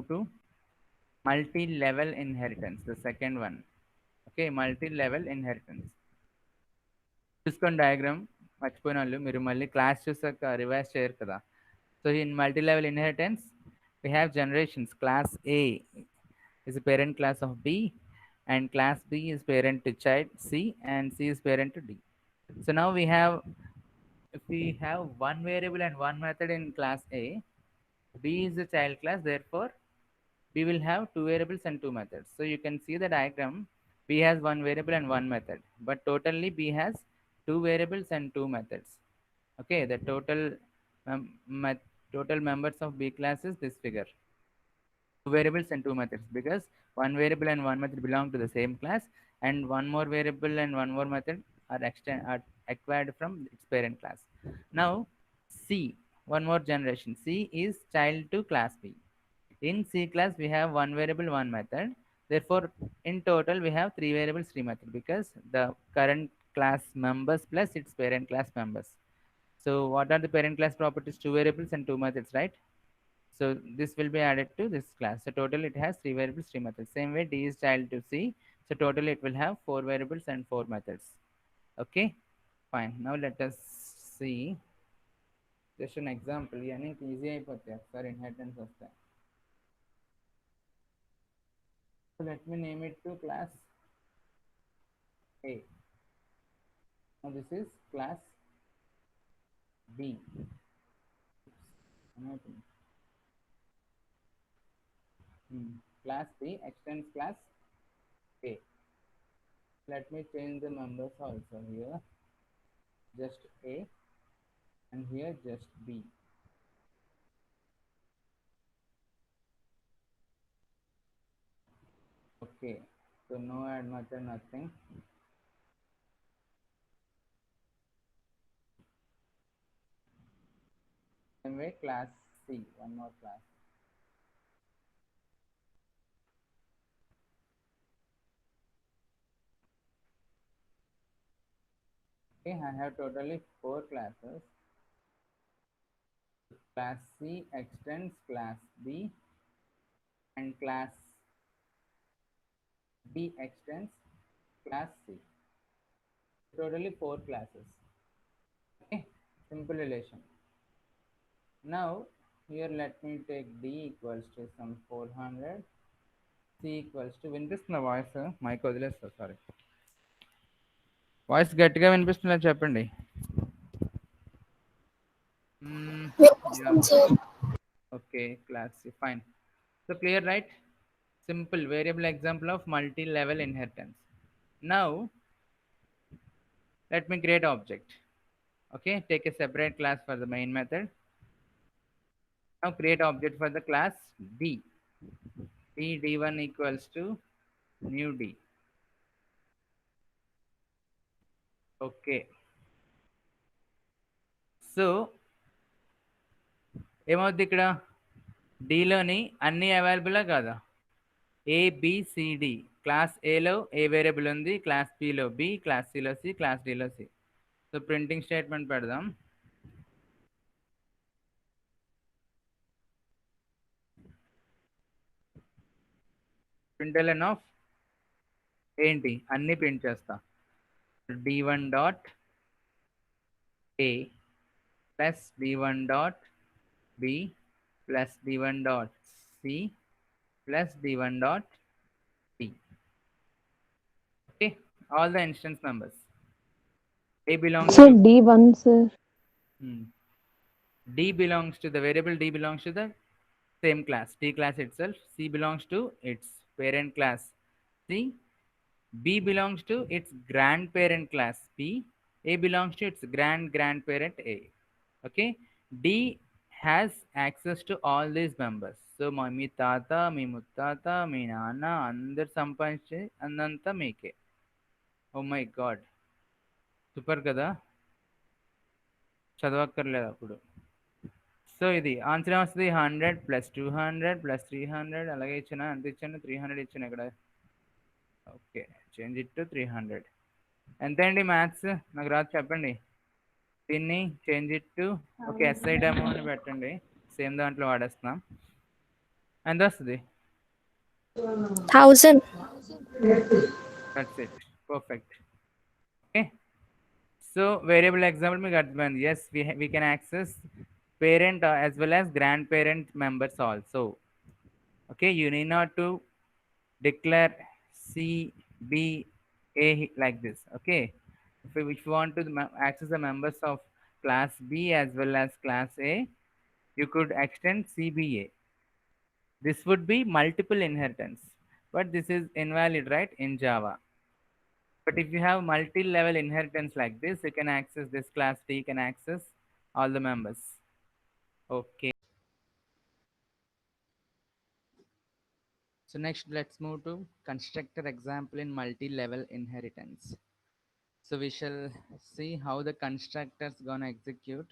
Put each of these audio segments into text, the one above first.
move to multi-level inheritance, the second one. Okay, multi-level inheritance. చూసుకోండి diagram, మర్చిపోయిన వాళ్ళు మీరు మళ్ళీ క్లాస్ చూసాక రివైజ్ చేయరు కదా. So in multi level inheritance we have generations. Class A is a parent class of B, and class B is parent to child C, and C is parent to D. So now we have, if we have one variable and one method in class A, B is the child class, therefore we will have two variables and two methods. So you can see the diagram. B has one variable and one method, but totally B has two variables and two methods. Okay, the total members of B class is this figure. Two variables and two methods, because one variable and one method belong to the same class, and one more variable and one more method are acquired from its parent class. Now C, one more generation, C is child to class B. In C class, we have one variable, one method. Therefore, in total, we have three variables, three methods, because the current class members plus its parent class members. So, what are the parent class properties? Two variables and two methods, right? So, this will be added to this class. So, total it has three variables, three methods. Same way, D is child to C. So, total it will have four variables and four methods. Okay, fine. Now, let us see just an example. Yani easy అయిపోతాయి ఒకసారి inheritance వస్తాయి. So let me name it to class A. Now this is class B. Class B extends class A. Let me change the numbers also here. Just A, and here just B. Okay, so no add method, nothing. Same way, class C, one more class. Okay, I have totally four classes. Class C extends class B, and class B extends class C. Totally four classes. Okay, simple relation. Now here let me take D equals to some 400, C equals to, వినిపిస్తున్న voice mic వదిలేస్తా, sorry voice గట్టిగా వినిపిస్తున్నా చెప్పండి. Okay, class fine. So clear, right? Simple variable example of multi-level inheritance. Now let me create object. Okay, take a separate class for the main method. Now create object for the class D. D1 equals to new D. Okay, so ఏమవుద్ది ఇక్కడ, డీలోని అన్నీ అవైలబులా కాదా? ABCD, class ఏలో A variable ఉంది, class బిలో B, class సిలో సి, క్లాస్ డిలో సి. సో ప్రింటింగ్ స్టేట్మెంట్ పెడదాం. ప్రింట్ఎల్ఎన్ ఆఫ్ ఏంటి, అన్నీ ప్రింట్ చేస్తా. d1 dot A plus d1 dot B plus d1 dot C plus d1 dot D. Okay, all the instance numbers. A belongs Sir, to D1, sir. D belongs to the variable, D belongs to the same class, D class itself. C belongs to its parent class C. B belongs to its grandparent class B. A belongs to its grandparent A. Okay, D has access to all these members. So మీ తాత, మీ ముత్తాత, మీ నాన్న అందరు సంపాదించి అన్నంతా మీకే. ఓ my God, super కదా, చదవక్కర్లేదు అప్పుడు. So ఇది answer వస్తుంది 100 ప్లస్ 200 ప్లస్ 300, అలాగే ఇచ్చిన ఎంత ఇచ్చాను, 300 ఇచ్చాను ఇక్కడ. Okay, change it to 300. ఎంత అండి మ్యాథ్స్, నాకు రాదు చెప్పండి. దీన్ని change it to, okay SI demo అని పెట్టండి, సేమ్ దాంట్లో వాడేస్తున్నాం. And Thousand. that's it. Perfect. Okay. So variable example में got one. Yes, we can access parent as well as grandparent members also. Okay, you need not to declare C, B, A like this. Okay, if you want to access the members of class B as well as class A, you could extend CBA. This would be multiple inheritance, but this is invalid, right, in Java. But if you have multi-level inheritance like this, you can access this class D can access all the members. Okay. So next, let's move to constructor example in multi-level inheritance. So we shall see how the constructors gonna execute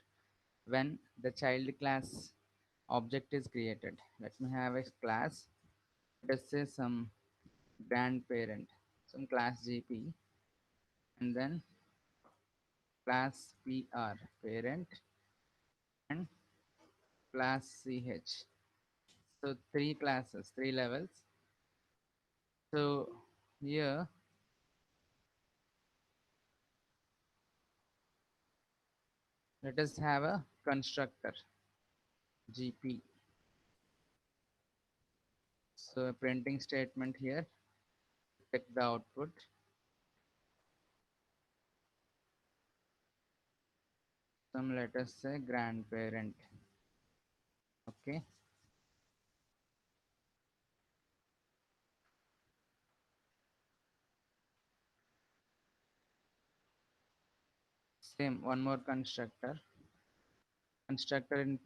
when the child class object is created. Let me have a class. Let's say some grandparent, some class GP, and then class PR parent and class CH. So three classes, three levels. So here let us have a constructor GP. So a printing statement here, check the output. Some let us say grandparent. Okay. Same one more constructor. Constructor in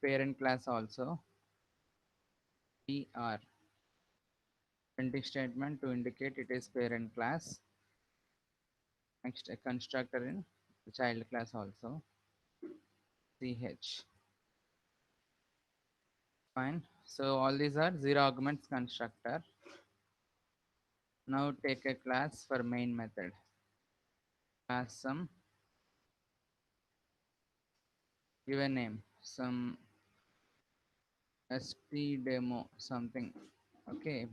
parent class also. PR printing statement to indicate it is parent class. Next a constructor in the child class also. CH. Fine. So all these are zero arguments constructor. Now take a class for main method. Class some, give a name, some st demo something. Okay,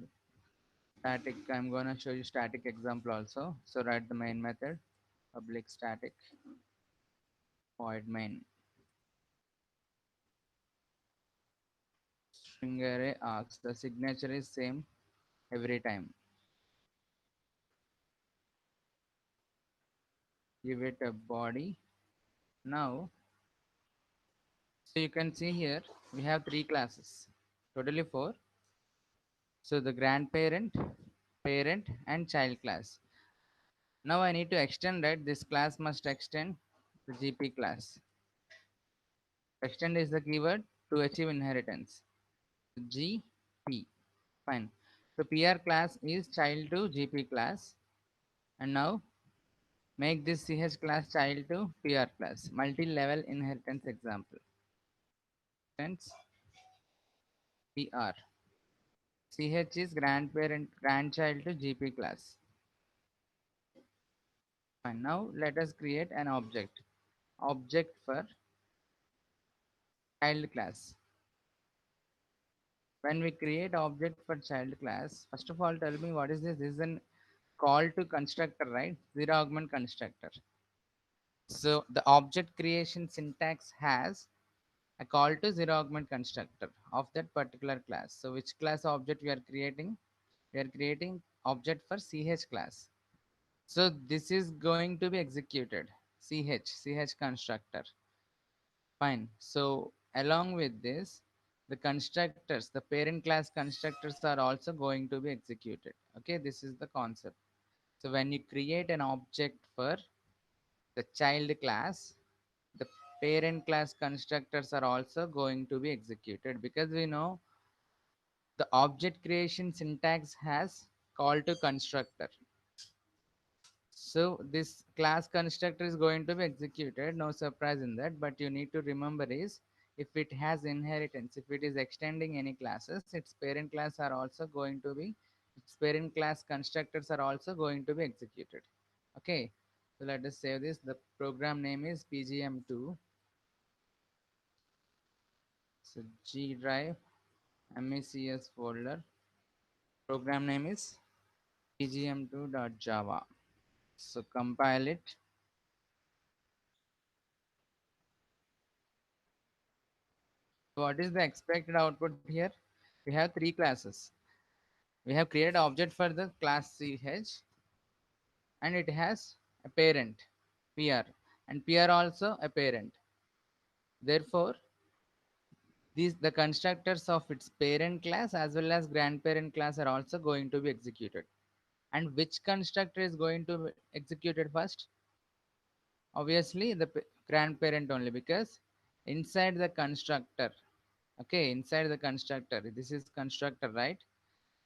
static. I'm gonna show you static example also. So write the main method, public static void main string array args. The signature is same every time. Give it a body. Now, so you can see here we have three classes, totally four. So the grandparent, parent, and child class. Now I need to extend that. This class must extend the GP class. Extend is the keyword to achieve inheritance. GP. Fine. So PR class is child to GP class. And now make this CH class child to PR class. Multi-level inheritance example. Hence PR. CH is grandparent grandchild to GP class. Fine. Now let us create an object. Object for child class. When we create object for child class, first of all tell me what is this? This is an call to constructor, right? Zero argument constructor. So the object creation syntax has a call to zero argument constructor of that particular class. So which class object we are creating? We are creating object for CH class. So this is going to be executed. CH constructor. Fine. So along with this, the constructors, the parent class constructors are also going to be executed. Okay, this is the concept. So when you create an object for the child class, the parent class constructors are also going to be executed because we know the object creation syntax has call to constructor. So this class constructor is going to be executed, no surprise in that, but you need to remember is if it has inheritance, if it is extending any classes, its parent class are also going to be, its parent class constructors are also going to be executed. Okay, so let us save this. The program name is pgm2. So G drive MECS folder. Program name is pgm2.java. So compile it. What is the expected output here? We have three classes. We have created object for the class ch, and it has a parent PR, and PR also a parent. Therefore, these the constructors of its parent class as well as grandparent class are also going to be executed. And which constructor is going to be executed first? Obviously, the grandparent only, because inside the constructor, okay, inside the constructor, this is constructor, right?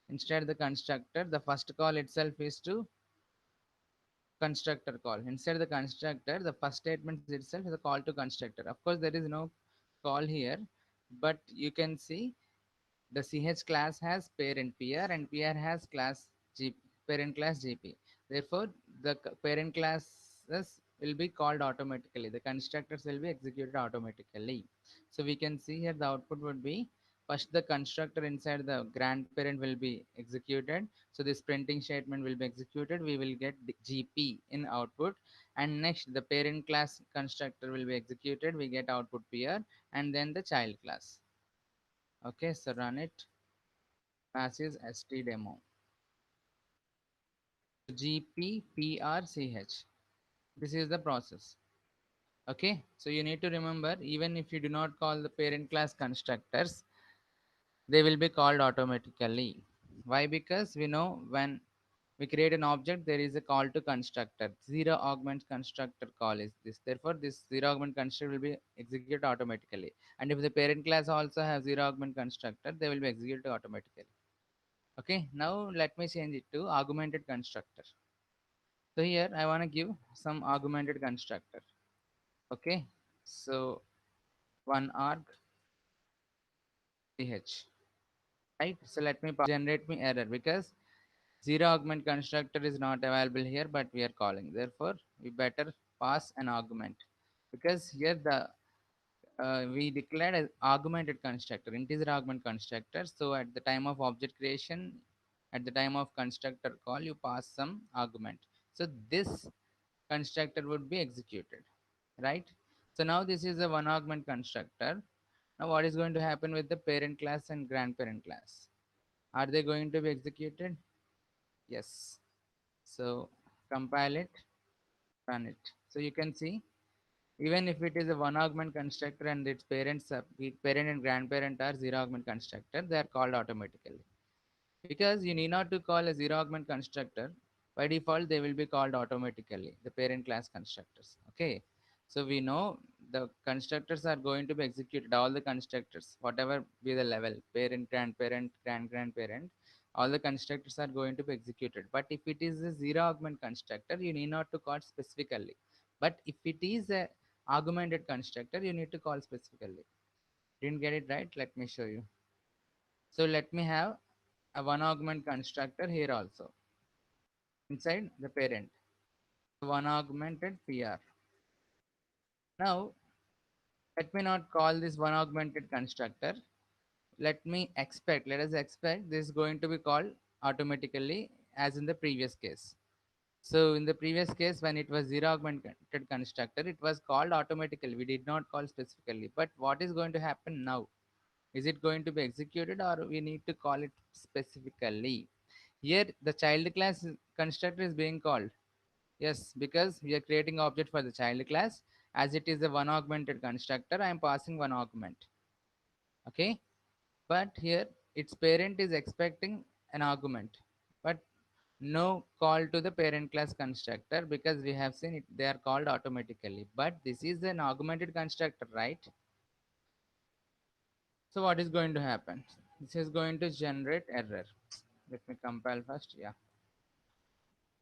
Inside the constructor, the first call itself is to constructor call. Inside the constructor, the first statement itself is a call to constructor. Of course, there is no call here, but you can see the ch class has parent PR and PR has class G, parent class GP. Therefore, the parent classes will be called automatically. The constructors will be executed automatically. So we can see here the output would be first the constructor inside the grandparent will be executed. So this printing statement will be executed. We will get the GP in output, and next the parent class constructor will be executed. We get output PR, and then the child class. Okay, so run it. Class is stdemo. GPPRCH. This is the process. Okay, so you need to remember, even if you do not call the parent class constructors, they will be called automatically. Why? Because we know when we create an object, there is a call to constructor. Zero augment constructor call is this. Therefore, this zero augment constructor will be executed automatically. And if the parent class also have zero augment constructor, they will be executed automatically. Okay, now let me change it to augmented constructor. So here I want to give some augmented constructor. Okay, so one arg ch, right? So let me generate me error because zero augment constructor is not available here, but we are calling. Therefore, we better pass an augment, because here the we declared as augmented constructor, integer augment constructor. So at the time of object creation, at the time of constructor call, you pass some augment. So this constructor would be executed, right? So now this is a one augment constructor. Now what is going to happen with the parent class and grandparent class? Are they going to be executed? Yes. So compile it, run it. So you can see, even if it is a one augment constructor and its parents, parent and grandparent are zero augment constructor, they are called automatically. Because you need not to call a zero augment constructor, by default they will be called automatically, the parent class constructors. Okay, so we know the constructors are going to be executed, all the constructors, whatever be the level, parent, grandparent, grandparent, all the constructors are going to be executed. But if it is a zero augment constructor, you need not to call specifically. But if it is a augmented constructor, you need to call specifically. Didn't get it right? Let me show you. So let me have a one augment constructor here also inside the parent, one augmented PR. Now let me not call this one augmented constructor. Let us expect this is going to be called automatically as in the previous case. So in the previous case, when it was zero augmented constructor, it was called automatically. We did not call specifically. But what is going to happen now? Is it going to be executed, or we need to call it specifically? Here the child class constructor is being called. Yes, because we are creating object for the child class. As it is a one augmented constructor, I am passing one augment. Okay, but here its parent is expecting an argument, but no call to the parent class constructor, because we have seen it, they are called automatically. But this is an augmented constructor, right? So what is going to happen? This is going to generate error. Let me compile first. Yeah,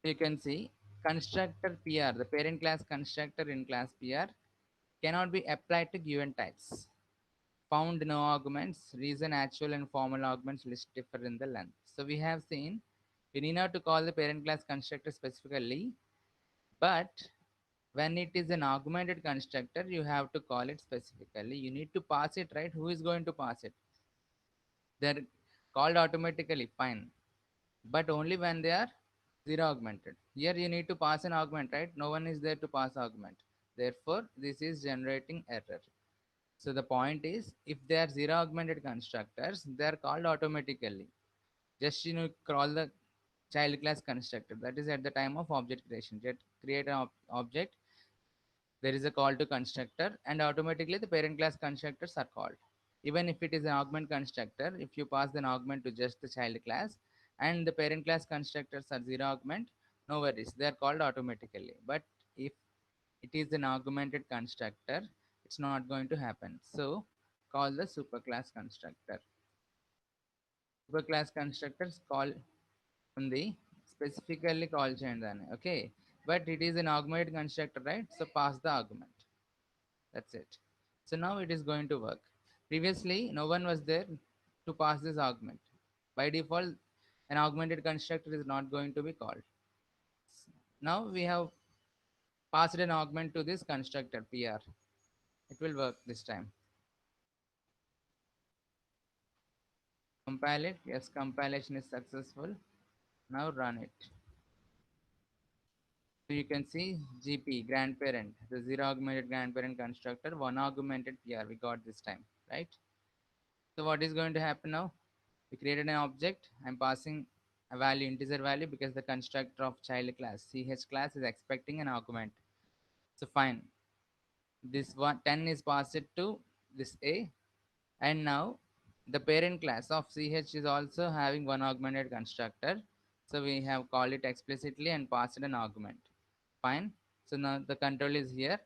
you can see constructor PR, the parent class constructor in class PR, cannot be applied to given types. Found no arguments, reason actual and formal arguments list differ in the length. So we have seen we need not to call the parent class constructor specifically, but when it is an augmented constructor, you have to call it specifically. You need to pass it, right? Who is going to pass it? They're called automatically, fine, but only when they are zero augmented. Here you need to pass an augment, right? No one is there to pass augment. Therefore, this is generating error. So the point is, if they are zero augmented constructors, they are called automatically. Just call the child class constructor. That is at the time of object creation. Just create an object. There is a call to constructor, and automatically the parent class constructors are called. Even if it is an augment constructor, if you pass an augment to just the child class, and the parent class constructors are zero augment, no worries. They are called automatically. But if it is an augmented constructor, it's not going to happen. So call the superclass constructor. Superclass constructors call on the specifically call చేయడం. Okay, but it is an augmented constructor, right? So pass the argument. That's it. So now it is going to work. Previously no one was there to pass this augment. By default, an augmented constructor is not going to be called. Now we have passed an augment to this constructor PR. It will work this time. Compile it. Yes, compilation is successful. Now run it. So you can see GP, grandparent, the zero augmented grandparent constructor, one augmented PR we got this time, right? So what is going to happen now? We created an object. I'm passing a value, integer value, because the constructor of child class, CH class, is expecting an augment. So fine. This one 10 is passed to this A, and now the parent class of ch is also having one augmented constructor, so we have called it explicitly and passed an augment. Fine. So now the control is here,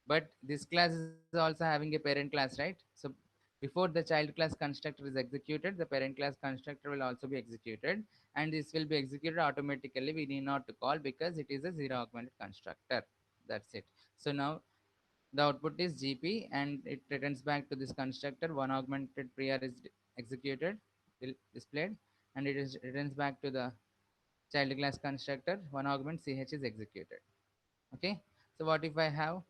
but this class is also having a parent class, right? So before the child class constructor is executed, the parent class constructor will also be executed, and this will be executed automatically. We need not to call because it is a zero augmented constructor. That's it. So now the output is GP, and it returns back to this constructor. One augmented prior is executed, displayed, and it is returns back to the child class constructor. One augment CH is executed. Okay. So what if I have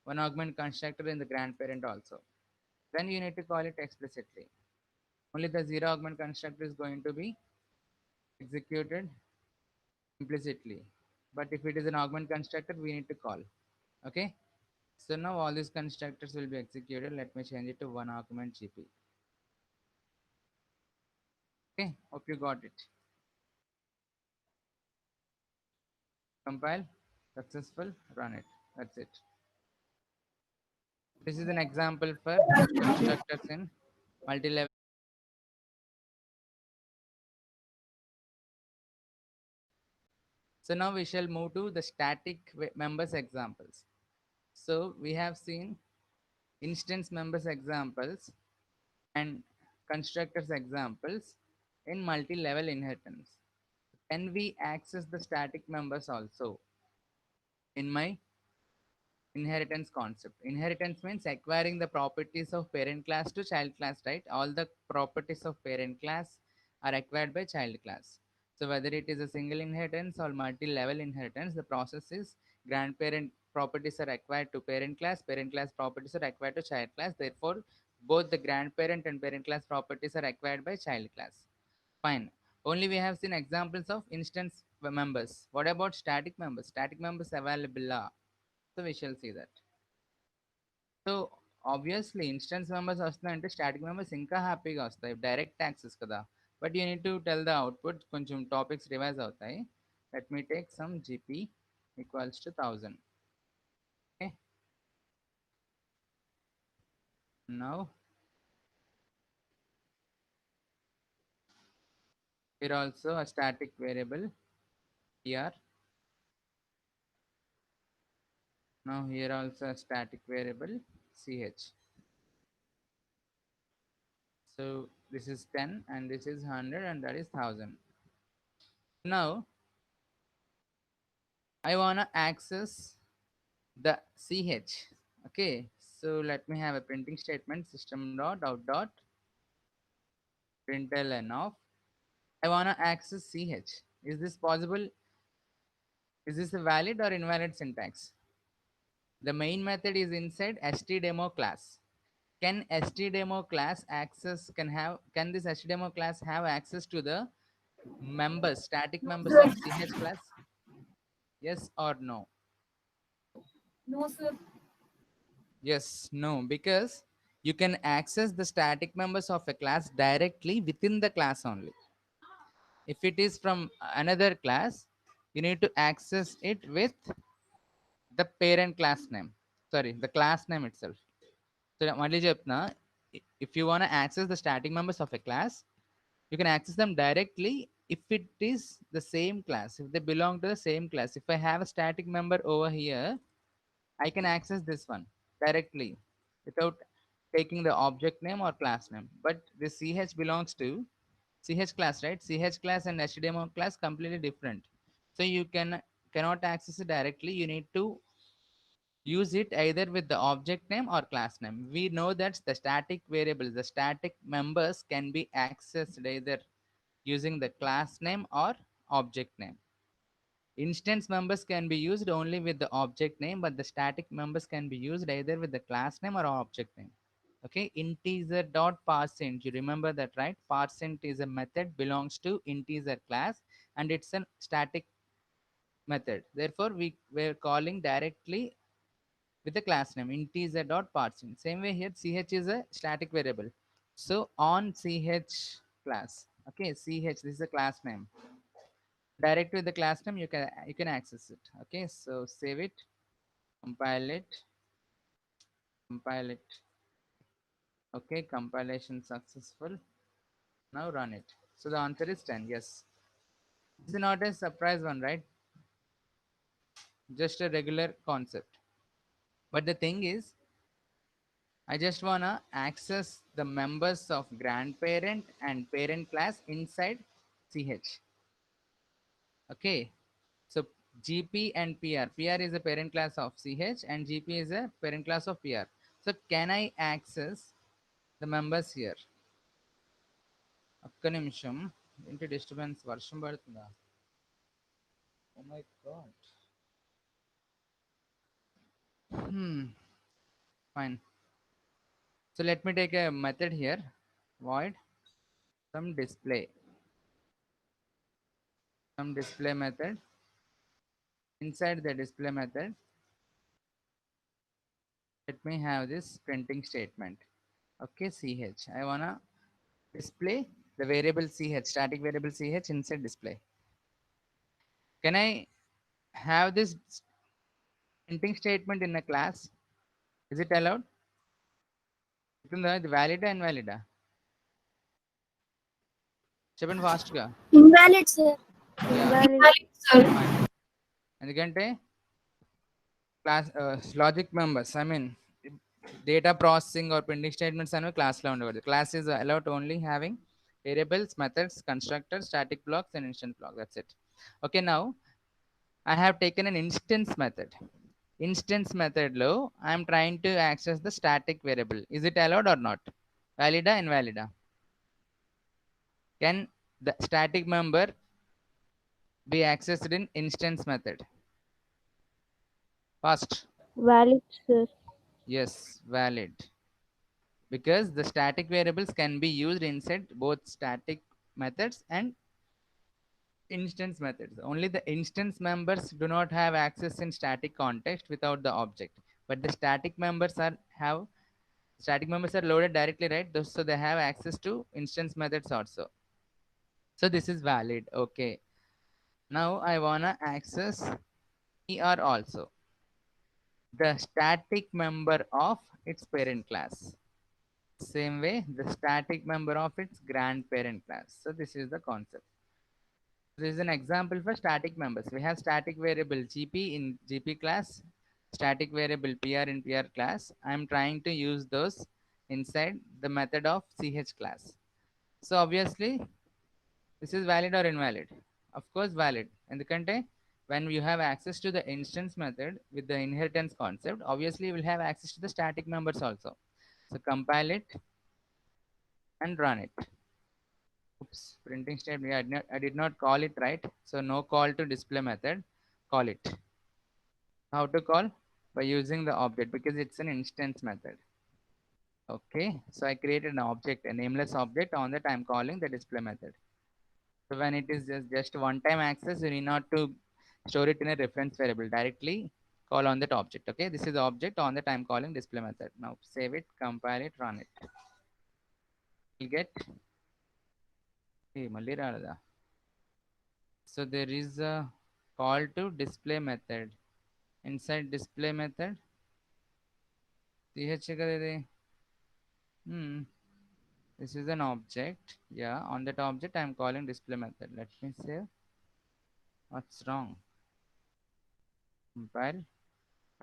one augment constructor in the grandparent also? Then you need to call it explicitly. Only the zero augment constructor is going to be executed implicitly. But if it is an augment constructor, we need to call. Okay. So now all these constructors will be executed. Let me change it to one augment GP. Okay, hope you got it. Compile, successful, run it. That's it. This is an example for constructors in multi-level. So now we shall move to the static members examples. So we have seen instance members examples and constructors examples in multi-level inheritance. Can we access the static members also in my inheritance concept? Inheritance means acquiring the properties of parent class to child class, right? All the properties of parent class are acquired by child class. So whether it is a single inheritance or multi-level inheritance, the process is grandparent properties are acquired to parent class properties are acquired to child class. Therefore, both the grandparent and parent class properties are acquired by child class. Fine. Only we have seen examples of instance members. What about static members? Static members available. So we shall see that. So obviously instance members వస్తున్నాయంటే static members ఇంకా హ్యాపీగా వస్తాయి, direct access కదా. But you need to tell the output, కొంచెం topics revise అవుతాయి. Let me take some GP equals to 1000. Okay, now here also a static variable here. Now here also a static variable ch. So this is 10 and this is 100 and that is 1000. Now I wanna access the ch. Okay, so let me have a printing statement, system dot out dot println of, I wanna access ch. Is this possible? Is this a valid or invalid syntax? The main method is inside htdemo class. can htdemo class access can this htdemo class have access to the members, static members of ch class? Yes or no? No, sir. Yes, no, because you can access the static members of a class directly within the class only. If it is from another class, you need to access it with the parent class name. Sorry, the class name itself. So మళ్ళీ చెప్తున్నా, if you want to access the static members of a class, you can access them directly if it is the same class, if they belong to the same class. If I have a static member over here, I can access this one directly without taking the object name or class name. But this ch belongs to ch class, right? Ch class and htdemo class completely different. So you cannot access it directly. You need to use it either with the object name or class name. We know that the static variables, the static members can be accessed either using the class name or object name. Instance members can be used only with the object name, but the static members can be used either with the class name or object name. Okay, integer dot parseInt. You remember that, right? ParseInt is a method belongs to integer class, and it's a static method. Therefore, we were calling directly with the class name integer dot parseInt. Same way here, ch is a static variable. So on ch class, okay, ch, this is a class name. Directly with the class name, you can access it. Okay, so save it, compile it, compile it. Okay, compilation successful. Now run it. So the answer is 10. Yes, this is not a surprise one, right? Just a regular concept. But the thing is, I just wanna access the members of grandparent and parent class inside ch. Okay, so gp and pr is a parent class of ch and gp is a parent class of pr. So can I access the members here? ఒక్క నిమిషం, ఏంటి disturbance, వర్షం పడుతుందా? Oh my god. Fine. So let me take a method here, void some display method. Inside the display method, let me have this printing statement. Okay, ch. I wanna display the variable ch, static variable ch inside display. Can I have this printing statement in a class? Is it allowed? ఇది వ్యాలిడా ఇన్వాలిడా? చెప్పండి ఫాస్ట్గా. Invalid, sir. Yeah, Invalid. Invalid, sir. Fine. ఎందుకంటే class logic members, I mean data processing or printing statements అనేవి క్లాస్లో ఉండకూడదు. Class is allowed only having variables, methods, constructors, static blocks and instance block. That's it. Okay, now I have taken an instance method. Instance method లో I am trying to access the static variable. Is it allowed or not? Valida, invalida? Can the static member be accessed in instance method? Fast. Valid, sir. Yes, valid. Because the static variables can be used inside both static methods and instance methods. Only the instance members do not have access in static context without the object, but the static members are loaded directly, right? So they have access to instance methods also. So this is valid. Okay, now I wanna access er also, the static member of its parent class. Same way, the static member of its grandparent class. So this is the concept. This is an example for static members. We have static variable gp in gp class, static variable pr in pr class. I'm trying to use those inside the method of ch class. So obviously, this is valid or invalid? Of course, valid. And when you have access to the instance method with the inheritance concept, obviously you will have access to the static members also. So compile it and run it. Oops, printing statement. Yeah, I did not call it right. So no call to display method. Call it. How to call? By using the object because it's an instance method. Okay, so I created an object, a nameless object. On that I'm calling the display method. So when it is just one time access, you need not to store it in a reference variable. Directly call on that object. Okay, this is the object. On that I'm calling display method. Now save it, compile it, run it. You'll get hey, malli ralada. So there is a call to display method. Inside display method, ch kada ఇది? Hmm. This is an object. Yeah, on that object I'm calling display method. Let me save. What's wrong? Compile,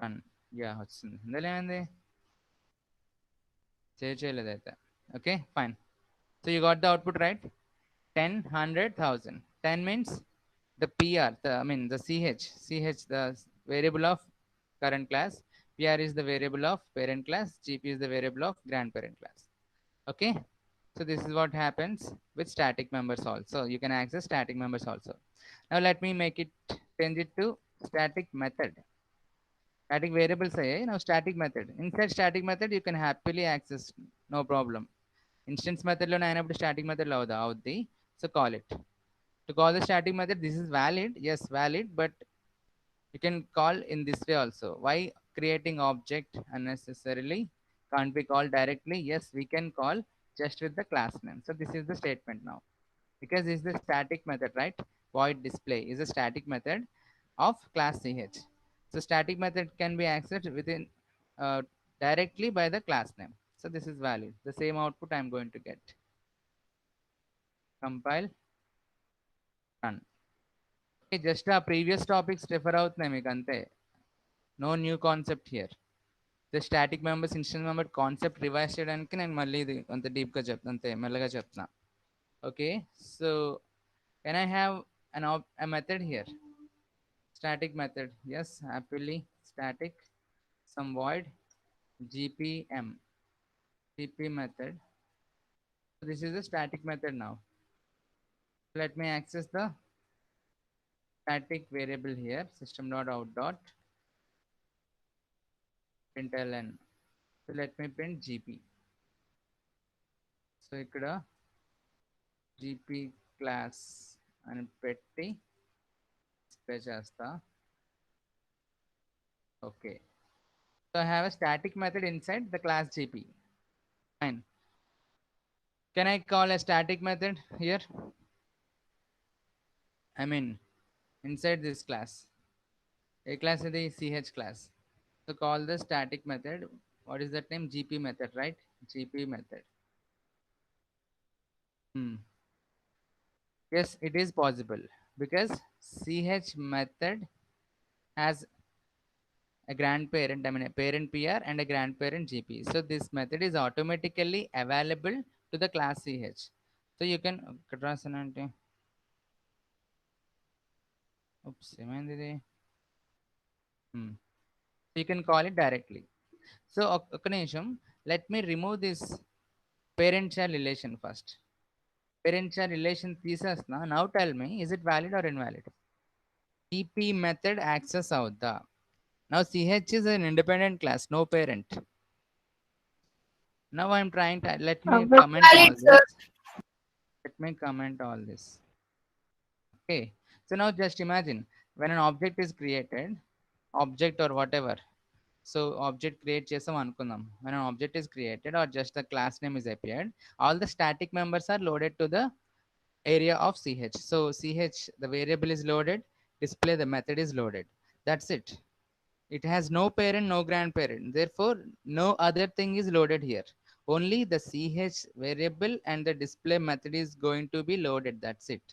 run. Yeah, వచ్చింది. ఇందులో ఏమైంది? Save చేయలేదైతే. Okay, fine. So you got the output right? 10, 100,000. 10 means the PR, I mean the CH, the variable of current class. PR is the variable of parent class. GP is the variable of grandparent class. Okay. So this is what happens with static members also. You can access static members also. Now let me make it change it to static method. Static variables say now static method. Inside static method you can happily access no problem. Instance method lo అయినప్పుడు static method లో అవుద్ది. So call it. To call the static method, this is valid. Yes, valid, but you can call in this way also. Why creating object unnecessarily can't be called directly? Yes, we can call just with the class name. So this is the statement now. Because this is the static method, right? Void display is a static method of class ch. So static method can be accessed within directly by the class name. So this is valid. The same output I'm going to get. Compile, run. Okay, just our previous topics refer అవుతున్నాయి మీకు అంతే. No new concept here. The static members instance member concept revise చేయడానికి నేను మళ్ళీ ఇది అంత డీప్గా చెప్తాను, అంతే మెల్లగా చెప్తున్నా. Okay, so can I have a method here? Static method. Yes, happily static some void gpm gp method. So this is a static method now. Let me access the static variable here, system.out.println. So let me print gp. So ఇక్కడ gp class అని పెట్టి display చేస్తా. Okay. So I have a static method inside the class gp. Fine. Can I call a static method here? I mean, inside this class. A class is the ch class. So call the static method. What is that name? gp method, right? gp method. Yes, it is possible because ch method has a grandparent, I mean a parent PR and a grandparent GP. So this method is automatically available to the class ch. So you can oops, ఏమైంది ఇది? You can call it directly. So ఒక నిమిషం, let me remove this parent child relation first. Parent child relation తీసేస్తున్నా. Now tell me, is it valid or invalid? GP method access అవుద్దా? Now ch is an independent class, no parent. Now I'm trying to let me comment all valid, sir. this. Let me comment all this. Okay. So now just imagine when an object is created, object or whatever. So object create chesam anukunam. When an object is created or just the class name is appeared, all the static members are loaded to the area of ch. So ch, the variable is loaded, display, the method is loaded. That's it. It has no parent, no grandparent. Therefore, no other thing is loaded here. Only the ch variable and the display method is going to be loaded. That's it.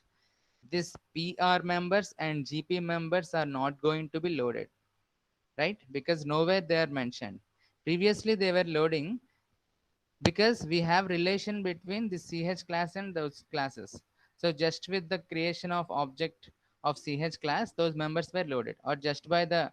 This PR members and GP members are not going to be loaded, right? Because nowhere they are mentioned. Previously, they were loading because we have relation between the ch class and those classes. So just with the creation of object of ch class, those members were loaded, or just by the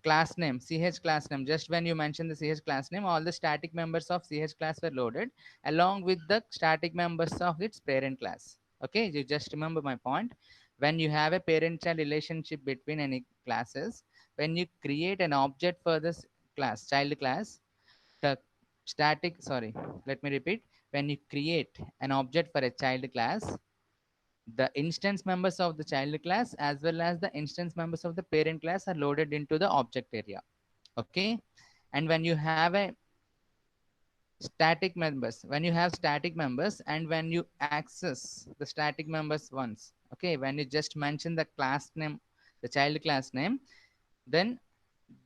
class name, ch class name, just when you mention the ch class name, all the static members of ch class were loaded along with the static members of its parent class. Okay, you just remember my point. When you have a parent child relationship between any classes, when you create an object for this class, child class, the static, sorry, let me repeat. When you create an object for a child class, the instance members of the child class as well as the instance members of the parent class are loaded into the object area. Okay. And when you have a static members, when you have static members and when you access the static members once, okay, when you just mention the class name, the child class name, then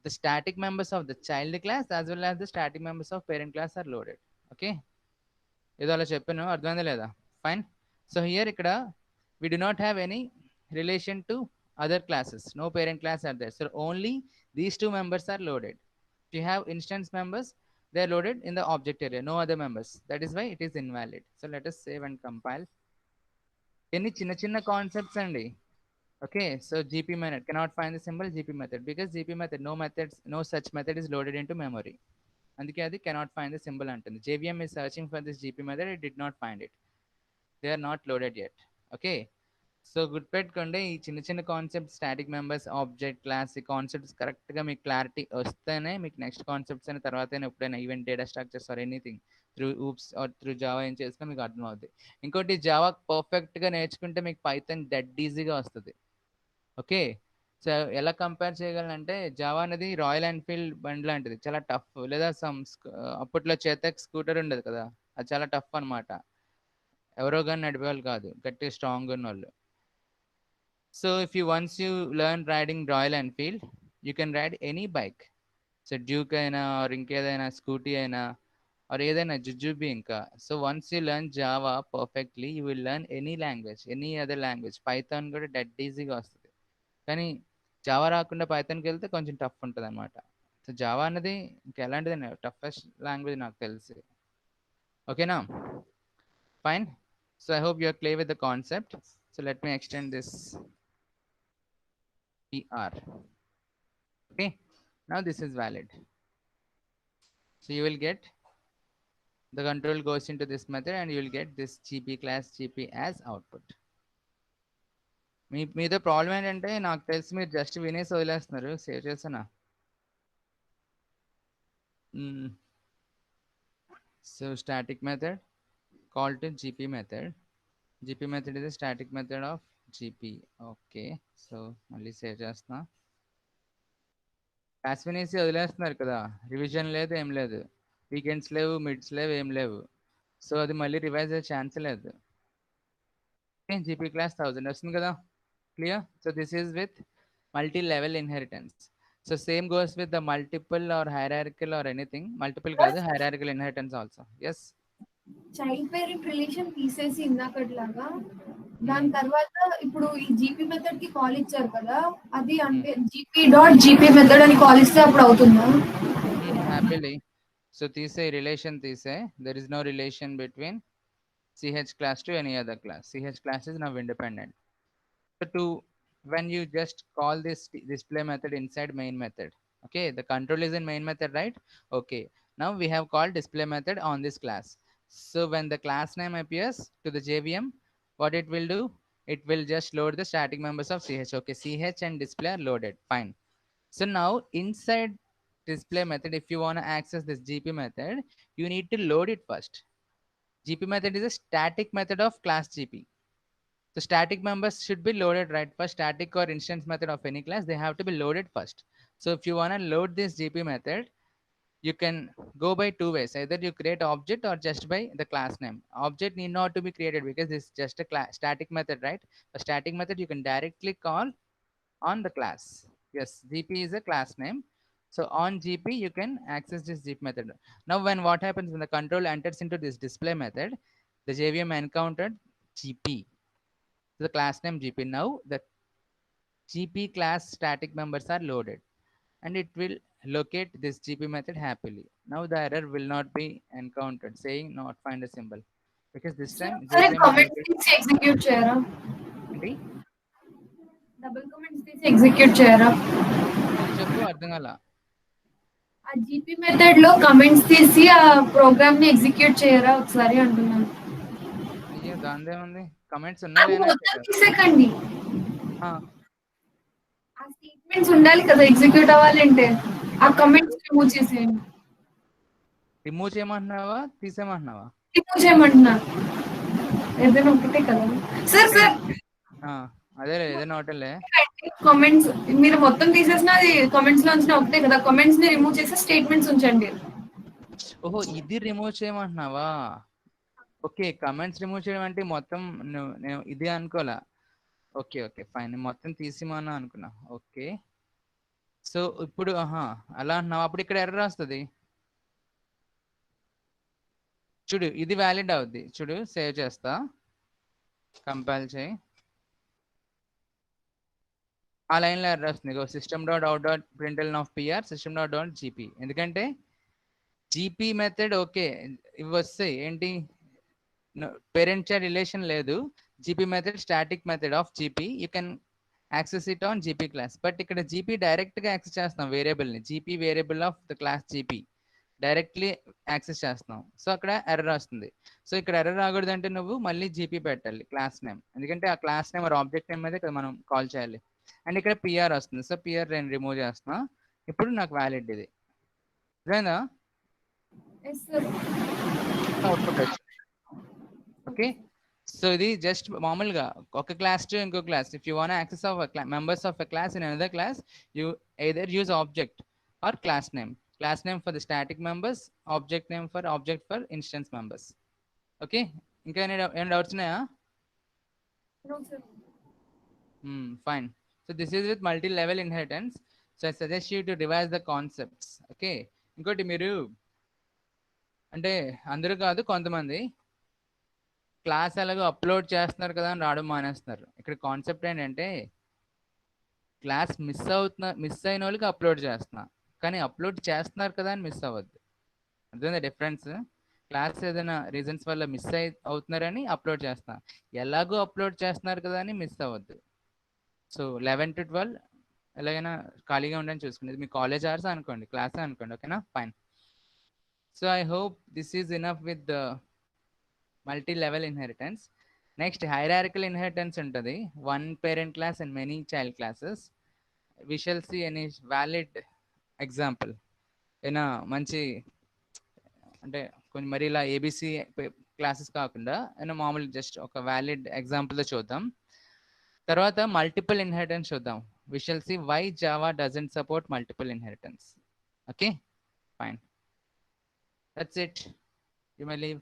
the static members of the child class as well as the static members of parent class are loaded. Okay. ఏదో అలా చెప్పాను, అర్థమైందా లేదా? Fine. So here ఇక్కడ we do not have any relation to other classes, no parent class are there, so only these two members are loaded. If you have instance members, they are loaded in the object area, no other members, that is why it is invalid. So let us save and compile. Any chinna chinna concepts andi. Okay, so gp method cannot find the symbol gp method because gp method no such method is loaded into memory. అందుకే అది cannot find the symbol అంటుంది. JVM is searching for this gp method, it did not find it, they are not loaded yet. Okay. So గుర్తుపెట్టుకోండి, ఈ చిన్న చిన్న concept, static members, object, class, ఈ concepts కరెక్ట్గా మీకు క్లారిటీ వస్తేనే మీకు నెక్స్ట్ కాన్సెప్ట్స్ అయిన తర్వాత ఎప్పుడైనా even data structures or anything through oops or through Java ఏం చేసినా మీకు అర్థం అవుతుంది. ఇంకోటి జావా పర్ఫెక్ట్గా నేర్చుకుంటే మీకు పైథాన్ డెడ్ ఈజీగా వస్తుంది. ఓకే. సో ఎలా కంపేర్ చేయగలనంటే జావా అనేది రాయల్ ఎన్ఫీల్డ్ బండి లాంటిది, చాలా టఫ్. లేదా అప్పట్లో చేతక్ స్కూటర్ ఉండదు కదా, అది చాలా టఫ్ అనమాట. ఎవరో కానీ నడిపేవాళ్ళు కాదు, గట్టి స్ట్రాంగ్ ఉన్న వాళ్ళు. So if you once you learn riding Royal Enfield, you can ride any bike. So Duke అయినా ఆర్ ఇంకేదైనా స్కూటీ అయినా ఆర్ ఏదైనా జుజుబీ ఇంకా. So once you learn Java perfectly, you will learn any language, any other language. Python కూడా dead ఈజీగా వస్తుంది, కానీ జావా రాకుండా పైథాన్కి వెళ్తే కొంచెం టఫ్ ఉంటుంది అనమాట. సో జావా అనేది ఇంకెలాంటిది టఫెస్ట్ లాంగ్వేజ్ నాకు తెలిసి. ఓకేనా? Fine. So I hope you are clear with the concept. So let me extend this PR. Okay. Now this is valid. So you will get the control goes into this method and you will get this GP class GP as output. మీతో problem ఏంటంటే నాకు తెలిసి మీరు just వినేసి వదిలేస్తున్నారు. Save చేసానా? So static method call to GP method. GP method is a static method of GP. Okay, so మళ్ళీ save చేస్తున్నా. Class వినేసి వదిలేస్తున్నారు కదా, రివిజన్ లేదు, ఏం లేదు, వీకెండ్స్ లేవు, మిడ్స్ లేవు, ఏం లేవు. సో అది మళ్ళీ రివైజ్ అయ్యే ఛాన్స్ లేదు. జీపీ క్లాస్ 1000 వస్తుంది కదా, clear? So this is with multi level inheritance. So same goes with the multiple or hierarchical or anything. Multiple కాదు, hierarchical inheritance also. Yes, child parent relation తీసేసి ఇందాకట్లాగా దాని తర్వాత ఇప్పుడు ఈ జీపీ మెథడ్ కి కాల్ ఇచ్చారు కదా, అది అంటే జీపీ డాట్ జీపీ మెథడ్ అని కాల్ ఇస్తే అప్పుడు అవుతుందా? హ్యాపీలీ. సో తీసే రిలేషన్ తీసే, there is no relation between CH class to any other class. CH class is now independent. So when you just call this display method inside main method, okay, the control is in main method, right? Okay, now we have called display method on this class. So when the class name appears to the JVM, what it will do, it will just load the static members of CH. Okay, CH and display are loaded, fine. So now inside display method, if you want to access this GP method, you need to load it first. GP method is a static method of class GP. So static members should be loaded right first. Static or instance method of any class, they have to be loaded first. So if you want to load this GP method, you can go by two ways. Either you create object or just by the class name. Object need not to be created because this is just a static method, right? A static method you can directly call on the class. Yes, GP is a class name. So on GP, you can access this GP method. Now, when what happens when the control enters into this display method, the JVM encountered GP, the class name GP. Now, the GP class static members are loaded and it will locate this GP method happily. Now, the error will not be encountered saying not find a symbol because this time JVM comments execute చేయరా? ఏంటి? Double comments తీసి execute చేయరా? చెప్పు, అర్థం కాల. ఆ GP method లో comments తీసి ఆ ప్రోగ్రామ్ ని ఎగ్జిక్యూట్ చేయరా ఒకసారి అంటున్నాను. అయ్యో దాందేముంది, కమెంట్స్ ఉన్నాయి. తీసేకండి, ఆ స్టేట్మెంట్స్ ఉండాలి కదా ఎగ్జిక్యూట్ అవ్వాలంటే, ఆ కమెంట్స్ రిమూవ్ చేసేయండి. రిమూవ్ చేయమంటున్నావా తీసేయమంటున్నావా? రిమూవ్ చేయమంటున్నా. ఏదైనా ఒకటే కదా సార్. సార్ అదే ఏదైనా ఒకటేలే. కామెంట్స్ మీరు మొత్తం తీసేసిన అది కామెంట్స్ లో ఉంచిన ఒకటే కదా, కామెంట్స్ ని రిమూవ్ చేసి స్టేట్మెంట్స్ ఉంచండి. ఓహో ఇది రిమూవ్ చేయమంటున్నావా? ఓకే, కమెంట్స్ రిమూవ్ చేయడం అంటే మొత్తం నేను ఇది అనుకోలే. ఓకే ఓకే ఫైన్, మొత్తం తీసిమన్నా అనుకున్నా. ఓకే, సో ఇప్పుడు అలా అంటున్నావు. అప్పుడు ఇక్కడ ఎర్రర్ వస్తుంది చూడు, ఇది వ్యాలిడ్ అవుద్ది చూడు. సేవ్ చేస్తా, కంపైల్ చేయి. ఆ లైన్లో ఎర్రర్ వస్తుంది. system.out.println of pr system.out.gp. ఎందుకంటే జీపీ మెథడ్ ఓకే ఇవి వస్తాయి ఏంటి, పేరెంట్ చైల్డ్ రిలేషన్ లేదు. GP method static method of GP, you can access it on GP class. But ఇక్కడ జీపీ డైరెక్ట్ గా యాక్సెస్ చేస్తాం వేరియబుల్ని. GP variable of the class GP directly access చేస్తాం. So అక్కడ ఎర్రర్ వస్తుంది. సో ఇక్కడ error రాకూడదంటే నువ్వు మళ్ళీ జీపీ పెట్టాలి క్లాస్ నేమ్, ఎందుకంటే ఆ క్లాస్ నేమ్ ఆబ్జెక్ట్ నేమ్ మీద ఇక్కడ మనం కాల్ చేయాలి. అండ్ ఇక్కడ పిఆర్ వస్తుంది. సో పిఆర్ నేను రిమూవ్ చేస్తున్నా. ఇప్పుడు నాకు వ్యాలిడ్ ఇది అదేనా అవుట్పుట్ వచ్చింది. ఓకే, సో ఇది జస్ట్ మామూలుగా ఒక క్లాస్ టు ఇంకో class. If you want access of members of a class in another class, you either use object or class name. Class name for the static members, object name for instance members. Okay, ఇంకా ఏమైనా doubts ఉన్నాయా? Fine. So this is with multi-level inheritance. So I suggest you to revise the concepts. Okay, ఇంకోటి మీరు అంటే అందరూ కాదు కొంతమంది class ఎలాగో అప్లోడ్ చేస్తున్నారు కదా అని రావడం మానేస్తున్నారు. ఇక్కడ కాన్సెప్ట్ ఏంటంటే క్లాస్ మిస్ అయిన వాళ్ళకి అప్లోడ్ చేస్తున్నా, కానీ అప్లోడ్ చేస్తున్నారు కదా అని మిస్ అవ్వద్దు. అర్థమైందా డిఫరెన్స్? క్లాస్ ఏదైనా రీజన్స్ వల్ల మిస్ అవుతున్నారని అప్లోడ్ చేస్తున్నా, ఎలాగో అప్లోడ్ చేస్తున్నారు కదా అని మిస్ అవ్వద్దు. సో 11 to 12 ఎలాగైనా ఖాళీగా ఉండని చూసుకునేది. మీ కాలేజ్ అవర్స్ అనుకోండి, క్లాస్ అనుకోండి. ఓకేనా, fine. So I hope this is enough with the multi level inheritance. Next hierarchical inheritance ఉంటుంది. One parent class and many child classes. We shall see any valid example. ఏనా మంచి అంటే కొంచెం మరి ఇలా ఏబిసి క్లాసెస్ కాకుండా ఏమైనా మామూలు జస్ట్ ఒక వ్యాలిడ్ ఎగ్జాంపుల్తో చూద్దాం. తర్వాత మల్టిపుల్ ఇన్హెరిటెన్స్ చూద్దాం. We shall see why Java doesn't support multiple inheritance. Okay, fine, that's it, you may leave.